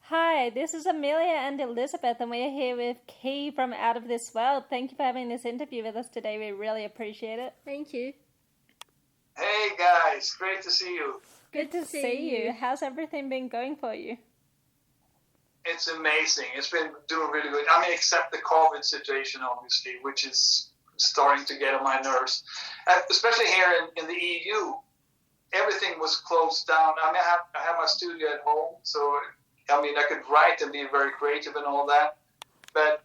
Hi, this is Amelia and Elizabeth, and we're here with Key from Out of This World. Thank you for having this interview with us today. We really appreciate it. Thank you. Hey guys, great to see you. Good to see you. How's everything been going for you? It's amazing. It's been doing really good. I mean, except the COVID situation, obviously, which is starting to get on my nerves. Especially here in the EU, everything was closed down. I mean, I have my studio at home, so I mean, I could write and be very creative and all that. But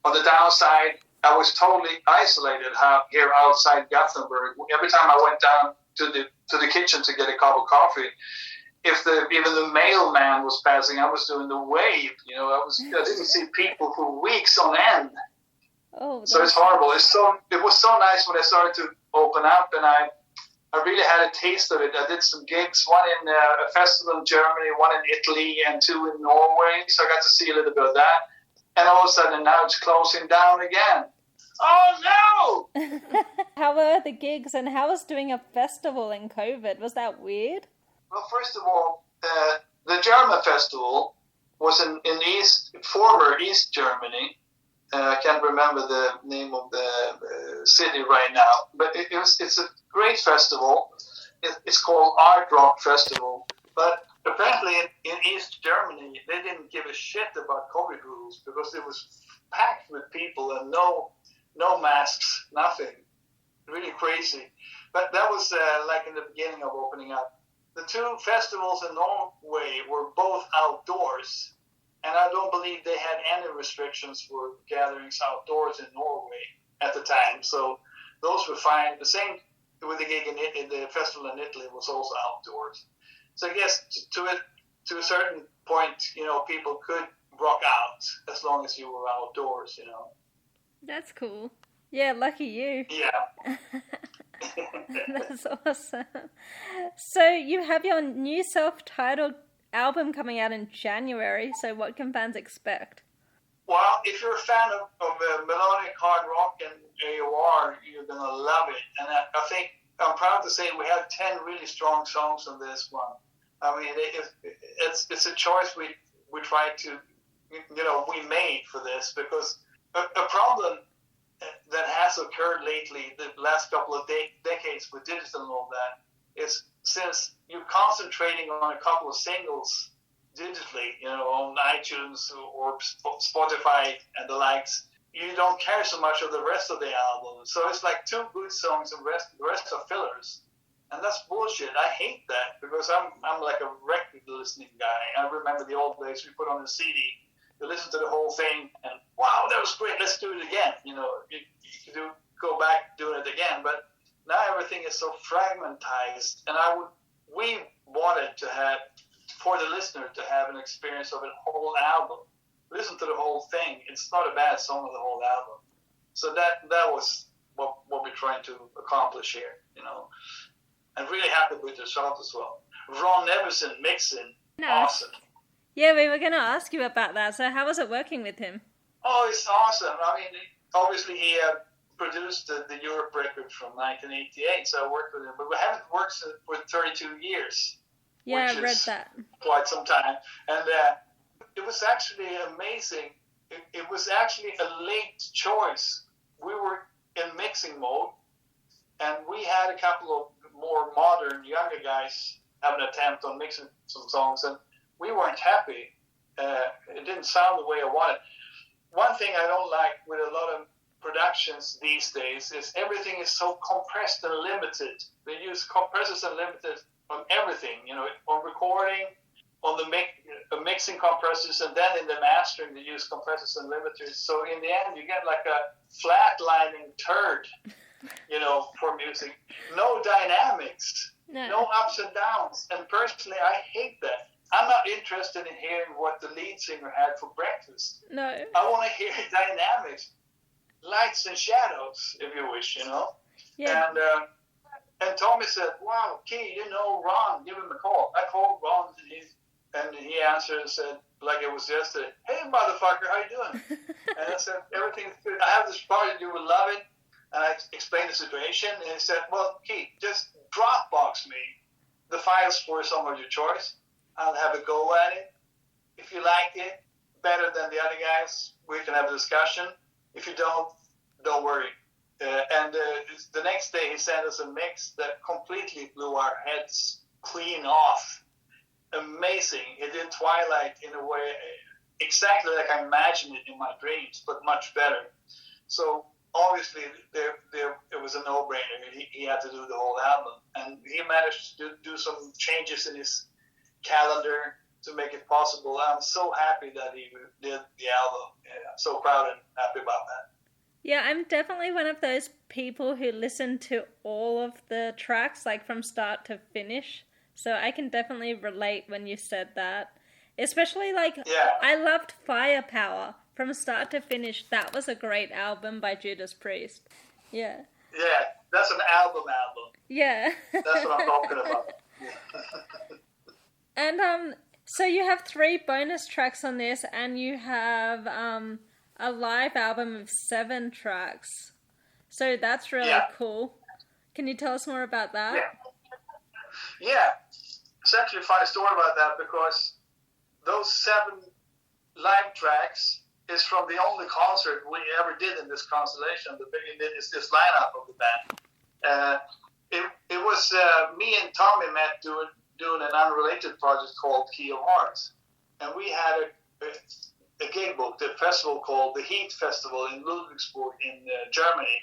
on the downside, I was totally isolated here outside Gothenburg. Every time I went down to the kitchen to get a cup of coffee, even the mailman was passing, I was doing the wave. You know, I didn't see people for weeks on end. Oh, so it's horrible. It was so nice when I started to open up, and I really had a taste of it. I did some gigs, one in a festival in Germany, one in Italy, and two in Norway. So I got to see a little bit of that. And all of a sudden, now it's closing down again. Oh, no! How were the gigs, and how was doing a festival in COVID? Was that weird? Well, first of all, the German festival was in former East Germany. I can't remember the name of the city right now, but it's a great festival. It's called Art Rock Festival. But apparently in East Germany, they didn't give a shit about COVID rules because it was packed with people and no masks, nothing. Really crazy. But that was like in the beginning of opening up. The two festivals in Norway were both outdoors. And I don't believe they had any restrictions for gatherings outdoors in Norway at the time. So those were fine. The same with the gig in the festival in Italy was also outdoors. So I guess to a certain point, you know, people could rock out as long as you were outdoors, you know. That's cool. Yeah, lucky you. Yeah. That's awesome. So you have your new self-titled album coming out in January, so what can fans expect? Well, if you're a fan of melodic hard rock and AOR, you're going to love it. And I think I'm proud to say we have 10 really strong songs on this one. I mean, it's a choice we tried to, you know, we made for this, because a problem that has occurred lately, the last couple of decades with digital and all that, is since you're concentrating on a couple of singles digitally, you know, on iTunes or Spotify and the likes, you don't care so much of the rest of the album. So it's like 2 good songs and the rest are fillers. And that's bullshit. I hate that, because I'm like a record listening guy. I remember the old days we put on a CD, you listen to the whole thing, and wow, that was great, let's do it again. You know, you could go back doing it again, but now everything is so fragmentized, and we wanted to have, for the listener, to have an experience of a whole album. Listen to the whole thing. It's not a bad song of the whole album. So that was what we're trying to accomplish here, you know. I'm really happy with the result as well. Ron Everson mixing, awesome. Yeah, we were going to ask you about that. So how was it working with him? Oh, it's awesome. I mean, obviously he produced the Europe record from 1988, so I worked with him. But we haven't worked for 32 years. Yeah, I read that. Quite some time. And it was actually amazing. It was actually a late choice. We were in mixing mode, and we had a couple of more modern, younger guys have an attempt on mixing some songs, and we weren't happy. It didn't sound the way I wanted. One thing I don't like with a lot of productions these days is everything is so compressed and limited. They use compressors and limiters on everything, you know, on recording, on the mixing compressors, and then in the mastering they use compressors and limiters. So in the end you get like a flatlining turd, you know, for music. No dynamics, no ups and downs. And personally, I hate that. I'm not interested in hearing what the lead singer had for breakfast. No. I want to hear dynamics, lights and shadows, if you wish, you know. Yeah. And Tommy said, "Wow, Key, you know Ron, give him a call." I called Ron, and he answered and said, like it was yesterday, "Hey, motherfucker, how you doing?" And I said, "Everything's good. I have this party, you will love it." And I explained the situation, and he said, "Well, Key, just Dropbox me the files for some of your choice." I'll have a go at it. If you like it better than the other guys, we can have a discussion. If you don't worry. And the next day he sent us a mix that completely blew our heads clean off. Amazing. He did Twilight in a way exactly like I imagined it in my dreams, but much better. So obviously it was a no-brainer. He had to do the whole album. And he managed to do some changes in his calendar to make it possible. I'm so happy that he did the album. Yeah, I'm so proud and happy about that. Yeah, I'm definitely one of those people who listen to all of the tracks, like from start to finish. So I can definitely relate when you said that. Especially I loved Firepower from start to finish. That was a great album by Judas Priest. Yeah. Yeah, that's an album. Yeah. That's what I'm talking about. And so you have 3 bonus tracks on this, and you have a live album of 7 tracks. So that's really cool. Can you tell us more about that? Yeah. It's actually a funny story about that, because those 7 live tracks is from the only concert we ever did in this constellation. The beginning is this lineup of the band. It was me and Tommy met doing an unrelated project called Key of Hearts. And we had a gig booked, a festival called the Heat Festival in Ludwigsburg in Germany.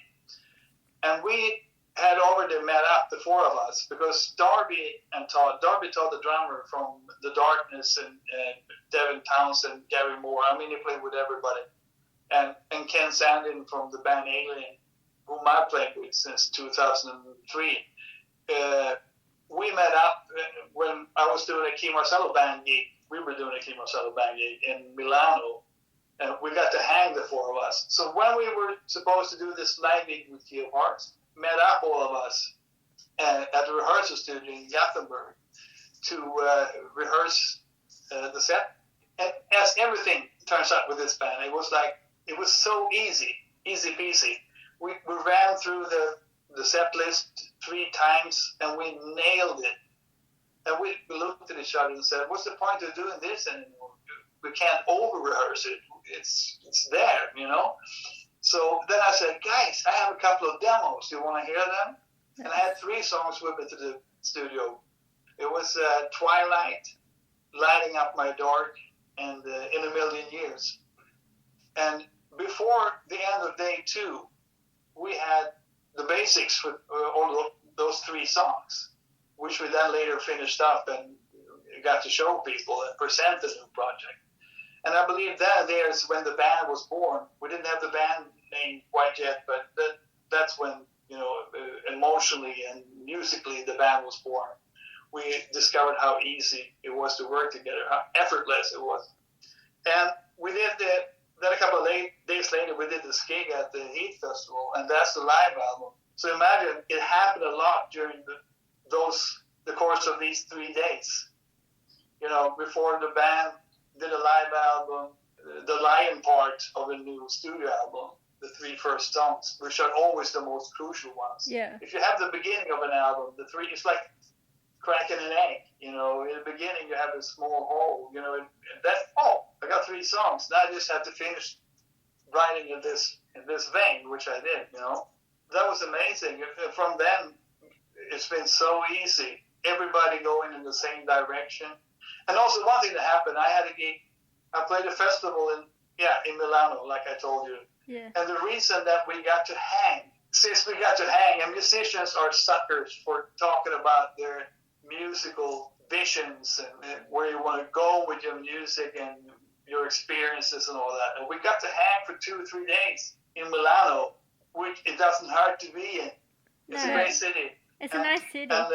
And we had already met up, the 4 of us, because Darby Todd, the drummer from The Darkness, and Devin Townsend, Gary Moore, I mean, he played with everybody. And Ken Sandin from the band Alien, whom I played with since 2003. We met up when I was doing a Key Marcello band gig. We were doing a Key Marcello band gig in Milano, and we got to hang, the 4 of us. So when we were supposed to do this live gig with Key of Hearts, met up all of us at the rehearsal studio in Gothenburg to rehearse the set. And as everything turns out with this band, it was so easy peasy. We ran through the set list 3 times, and we nailed it. And we looked at each other and said, what's the point of doing this anymore? We can't over-rehearse it. It's there, you know? So then I said, guys, I have a couple of demos. Do you want to hear them? And I had 3 songs with me to the studio. It was Twilight, Lighting Up My Dark, and In a Million Years. And before the end of day 2, we had the basics for all of those 3 songs, which we then later finished up and got to show people and present the new project. And I believe there's when the band was born. We didn't have the band name quite yet, but that's when, emotionally and musically the band was born. We discovered how easy it was to work together, how effortless it was. And we did then a couple of days later, we did this gig at the Heat Festival, and that's the live album. So imagine, it happened a lot during the course of these 3 days. Before the band did a live album, the lion part of a new studio album, the 3 first songs, which are always the most crucial ones. Yeah. If you have the beginning of an album, the 3, it's like cracking an egg. In the beginning you have a small hole. I got 3 songs. Now I just have to finish writing in this vein, which I did. That was amazing. From then, it's been so easy. Everybody going in the same direction. And also one thing that happened, I had a gig. I played a festival in Milano, like I told you. Yeah. And the reason that we got to hang, and musicians are suckers for talking about their musical visions and where you want to go with your music and your experiences and all that. And we got to hang for 2 or 3 days in Milano, which it doesn't hurt to be in. It's a great city. It's a nice city. And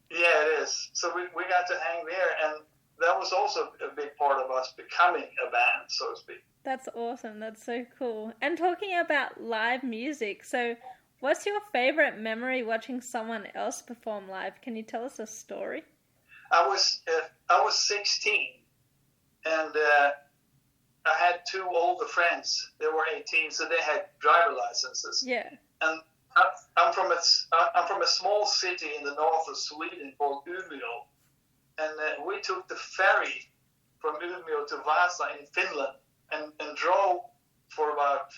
it is. So we got to hang there, and that was also a big part of us becoming a band, so to speak. That's awesome. That's so cool. And talking about live music, so what's your favorite memory watching someone else perform live? Can you tell us a story? I was 16, and I had 2 older friends. They were 18, so they had driver licenses. Yeah. And I'm from a small city in the north of Sweden called Umeå, and we took the ferry from Umeå to Vasa in Finland and drove for about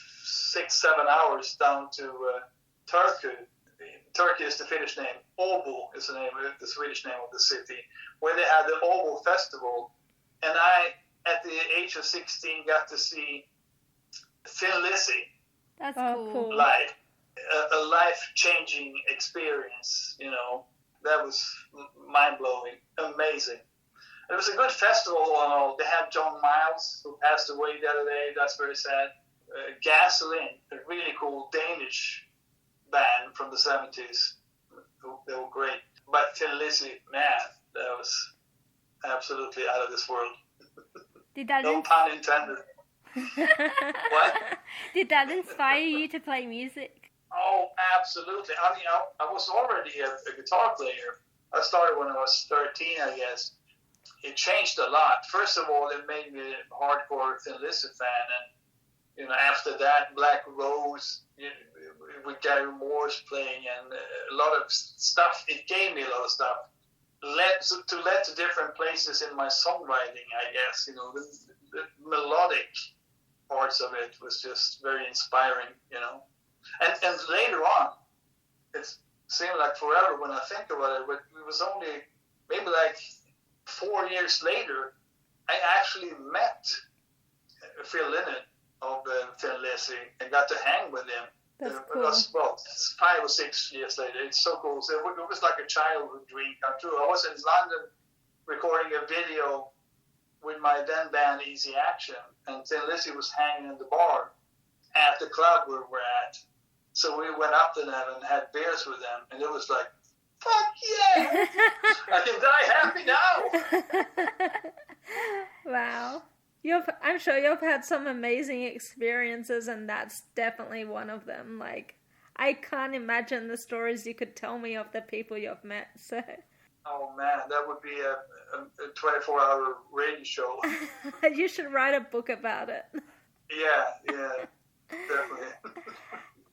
6-7 hours down to Turku. Turkey is the Finnish name. Åbo is the Swedish name of the city, where they had the Åbo Festival. And I, at the age of 16, got to see Thin Lizzy. That's cool. Live. A life-changing experience, you know. That was mind-blowing, amazing. It was a good festival and all. They had John Miles, who passed away the other day. That's very sad. Gasoline, a really cool Danish band from the 70s. They were great. But Thin Lizzy, man, that was absolutely out of this world. No pun intended. What? Did that inspire you to play music? Oh, absolutely. I mean, I was already a guitar player. I started when I was 13, I guess. It changed a lot. First of all, it made me a hardcore Thin Lizzy fan, and you know, after that, Black Rose, with Gary Moore's playing, and a lot of stuff. It gave me a lot of stuff. Led to different places in my songwriting, I guess. You know, the melodic parts of it was just very inspiring. You know, and later on, it seemed like forever when I think about it, but it was only maybe like 4 years later, I actually met Phil Lynott of Thin Lizzy and got to hang with him. That's cool. It was, 5 or 6 years later. It's so cool. So it was like a childhood dream come true. I was in London recording a video with my then band Easy Action, and Thin Lizzy was hanging in the bar at the club where we're at. So we went up to them and had beers with them, and it was like, fuck yeah! I can die happy now! Wow. I'm sure you've had some amazing experiences, and that's definitely one of them. Like, I can't imagine the stories you could tell me of the people you've met, so... Oh man, that would be a 24-hour radio show. You should write a book about it. Yeah, definitely.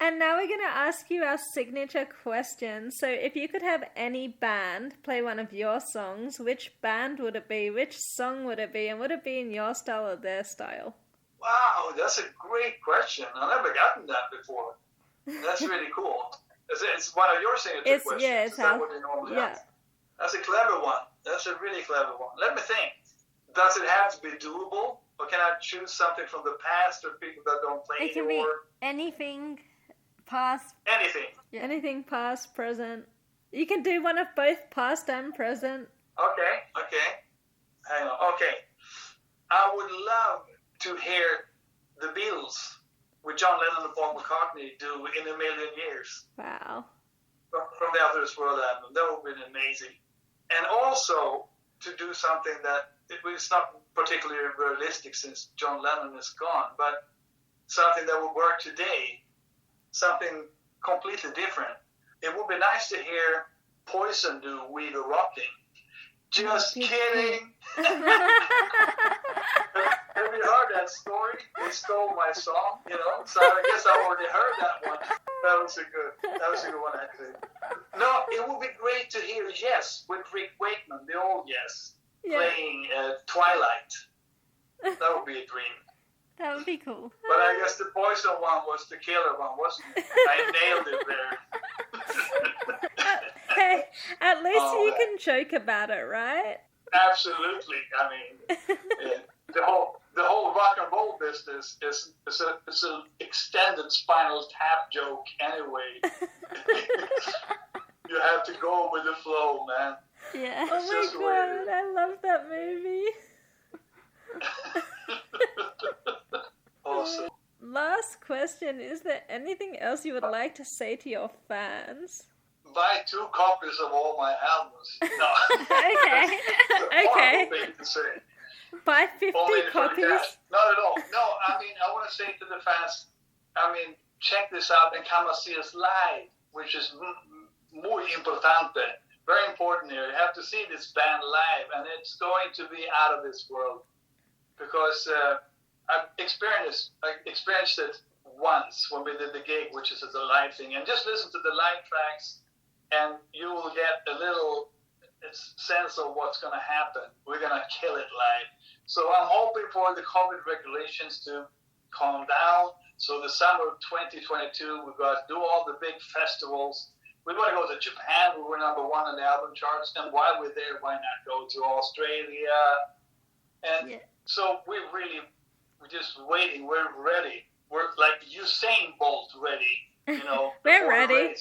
And now we're going to ask you our signature question. So if you could have any band play one of your songs, which band would it be? Which song would it be? And would it be in your style or their style? Wow, that's a great question. I've never gotten that before. That's really cool. It's one of your signature questions. Yeah, Is that what you normally ask? That's a clever one. That's a really clever one. Let me think. Does it have to be doable? Or can I choose something from the past or people that don't play anymore? It can be anything. Past. Anything. Yeah. Anything past, present. You can do one of both past and present. Okay. Hang on. Okay. I would love to hear the Beatles with John Lennon and Paul McCartney do In a Million Years. Wow. From the After This World album. That would be amazing. And also to do something that it's not particularly realistic since John Lennon is gone, but something that would work today. Something completely different. It would be nice to hear Poison do We Go Rocking. Just kidding. Have you heard that story? They stole my song, you know? So I guess I already heard that one. That was a good one, actually. No, it would be great to hear Yes with Rick Wakeman, the old Yes, playing Twilight. That would be a dream. That would be cool. But I guess the Poison one was the killer one, wasn't it? I nailed it there. Hey, at least you can joke about it, right? Absolutely. I mean, the whole rock and roll business is an extended Spinal Tap joke anyway. You have to go with the flow, man. Yeah. Oh my god, I love that movie. Awesome. Last question, is there anything else you would like to say to your fans? Buy 2 copies of all my albums. No. Okay. Okay. Thing to say. Buy 50 copies? Not at all. No, I mean, I want to say to the fans, check this out and come and see us live, which is muy importante. Very important here. You have to see this band live, and it's going to be out of this world. Because I've experienced it once when we did the gig, which is a live thing. And just listen to the live tracks, and you will get a sense of what's going to happen. We're going to kill it live. So I'm hoping for the COVID regulations to calm down. So the summer of 2022, we're going to do all the big festivals. We're going to go to Japan. We were number 1 on the album charts. And while we're there, why not go to Australia? And so we're just waiting. We're ready. We're like Usain Bolt ready. We're ready.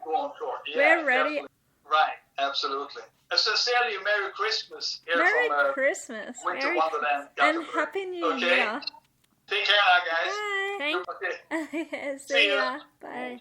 Go on tour. We're ready. Definitely. Right, absolutely. Sincerely, Merry Christmas. Merry Christmas. Winter Wonderland. And Happy New Year. Take care now, guys. Bye. Okay. See ya. Bye.